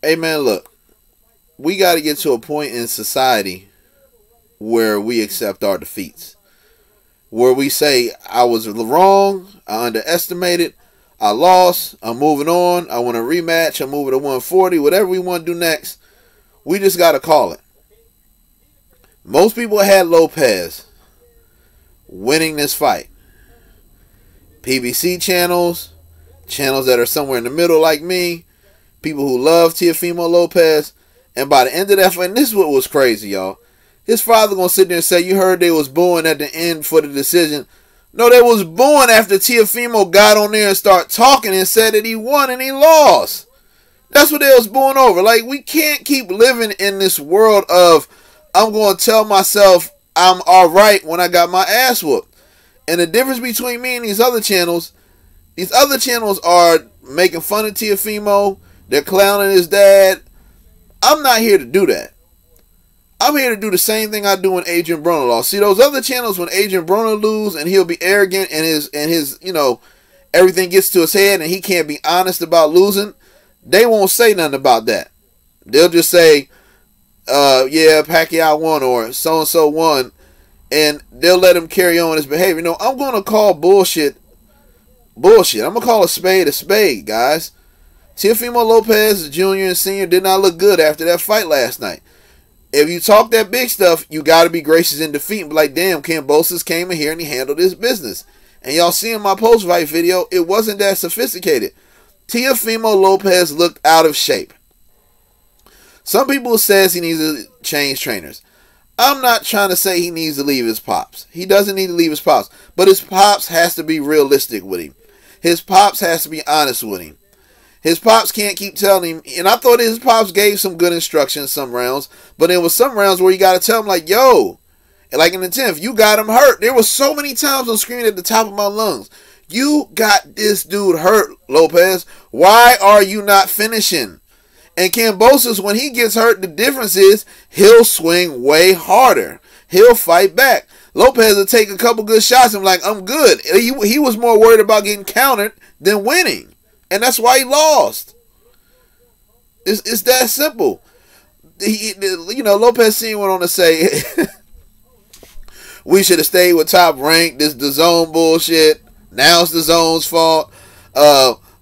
Hey man, look, we got to get to a point in society where we accept our defeats. Where we say, I was wrong, I underestimated, I lost, I'm moving on, I want a rematch, I'm moving to 140, whatever we want to do next, we just got to call it. Most people had Lopez winning this fight. PBC channels, channels that are somewhere in the middle like me, people who love Teofimo Lopez, and by the end of that fight, and this is what was crazy, y'all. His father gonna sit there and say, you heard they was booing at the end for the decision. No, they was booing after Teofimo got on there and started talking and said that he won and he lost. That's what they was booing over. Like, we can't keep living in this world of, I'm going to tell myself I'm alright when I got my ass whooped. And the difference between me and these other channels are making fun of Teofimo. They're clowning his dad. I'm not here to do that. I'm here to do the same thing I do when Adrian Broner lost. See, those other channels, when Adrian Broner lose and he'll be arrogant and his everything gets to his head and he can't be honest about losing, they won't say nothing about that. They'll just say, yeah, Pacquiao won or so-and-so won, and they'll let him carry on his behavior. No, I'm going to call bullshit. I'm going to call a spade, guys. Teofimo Lopez Jr. and Sr. did not look good after that fight last night. If you talk that big stuff, you got to be gracious in defeat and be like, damn, Kambosos came in here and he handled his business. And y'all see in my post-fight video, it wasn't that sophisticated. Teofimo Lopez looked out of shape. Some people says he needs to change trainers. I'm not trying to say he needs to leave his pops. He doesn't need to leave his pops. But his pops has to be realistic with him. His pops has to be honest with him. His pops can't keep telling him, and I thought his pops gave some good instructions some rounds, but there was some rounds where you got to tell him, like, yo, like in the 10th, you got him hurt. There was so many times I'm screaming at the top of my lungs, you got this dude hurt, Lopez. Why are you not finishing? And Kambosos, when he gets hurt, the difference is he'll swing way harder. He'll fight back. Lopez will take a couple good shots and be like, I'm good. He was more worried about getting countered than winning. And that's why he lost. It's that simple. Lopez Sr. went on to say, we should have stayed with Top Rank. This Dazn bullshit. Now it's Dazn's fault.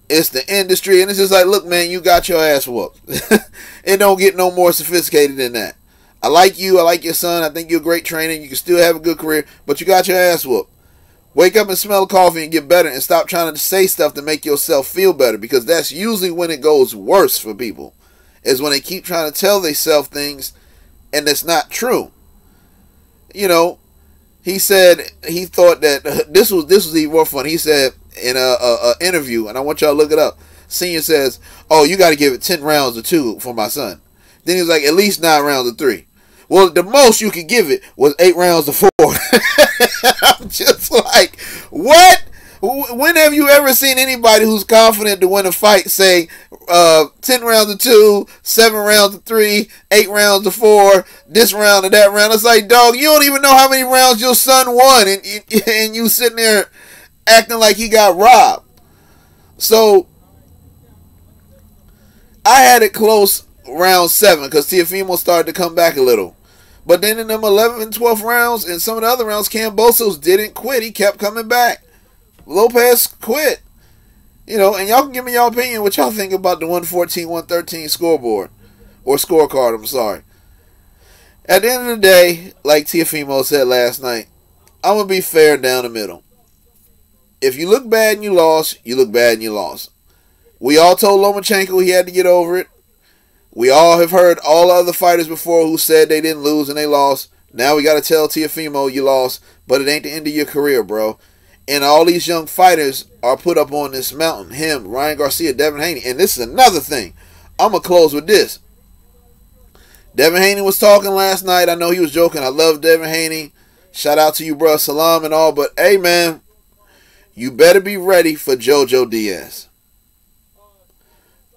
It's the industry. And it's just like, look, man, you got your ass whooped. It don't get no more sophisticated than that. I like you. I like your son. I think you're a great trainer. You can still have a good career. But you got your ass whooped. Wake up and smell coffee and get better and stop trying to say stuff to make yourself feel better, because that's usually when it goes worse for people, is when they keep trying to tell themselves things and it's not true. He said he thought that this was even more fun. He said in a interview, and I want y'all to look it up, Senior says, oh, you got to give it 10 rounds or 2 for my son. Then he was like, at least 9 rounds or 3. Well, the most you could give it was 8 rounds to 4. I'm just like, what? When have you ever seen anybody who's confident to win a fight say 10 rounds to 2, 7 rounds to 3, 8 rounds to 4, this round to that round? It's like, dog, you don't even know how many rounds your son won, and you sitting there acting like he got robbed. So I had it close round 7 because Teofimo started to come back a little. But then in them 11th and 12th rounds and some of the other rounds, Kambosos didn't quit. He kept coming back. Lopez quit. And y'all can give me your opinion what y'all think about the 114-113 scoreboard. Or scorecard, I'm sorry. At the end of the day, like Teofimo said last night, I'm going to be fair down the middle. If you look bad and you lost, you look bad and you lost. We all told Lomachenko he had to get over it. We all have heard all other fighters before who said they didn't lose and they lost. Now we got to tell Teofimo you lost, but it ain't the end of your career, bro. And all these young fighters are put up on this mountain. Him, Ryan Garcia, Devin Haney. And this is another thing. I'm going to close with this. Devin Haney was talking last night. I know he was joking. I love Devin Haney. Shout out to you, bro. Salam and all. But, hey, man, you better be ready for Jojo Diaz.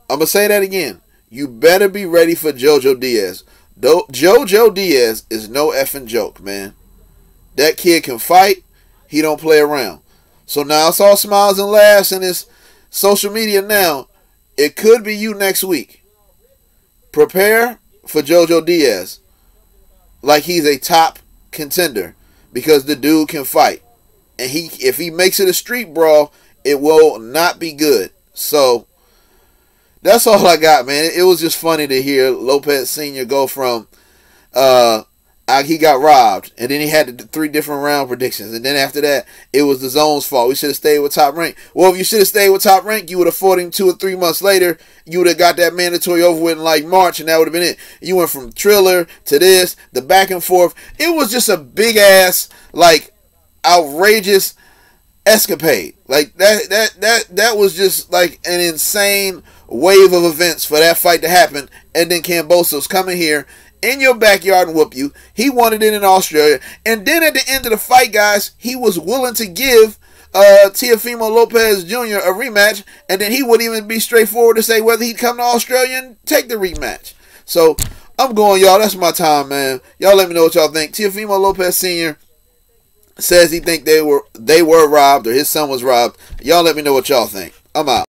I'm going to say that again. You better be ready for Jojo Diaz. Jojo Diaz is no effing joke, man. That kid can fight. He don't play around. So now it's all smiles and laughs in his social media now. It could be you next week. prepare for JoJo Diaz like he's a top contender, because the dude can fight. And if he makes it a street brawl, it will not be good. So that's all I got, man. It was just funny to hear Lopez Sr. go from he got robbed, and then he had the 3 different round predictions, and then after that, it was the zone's fault. We should have stayed with Top Rank. Well, if you should have stayed with Top Rank, you would have fought him 2 or 3 months later. You would have got that mandatory over with in like March, and that would have been it. You went from Triller to this, the back and forth. It was just a big ass, like, outrageous escapade. Like that was just like an insane wave of events for that fight to happen, and then Kambosos coming here in your backyard and whoop you. He wanted it in Australia, and then at the end of the fight, guys, he was willing to give Teofimo Lopez Jr. a rematch, and then he wouldn't even be straightforward to say whether he'd come to Australia and take the rematch. So I'm going, y'all. That's my time, man. Y'all let me know what y'all think. Teofimo Lopez Sr. says he think they were robbed, or his son was robbed. Y'all let me know what y'all think. I'm out.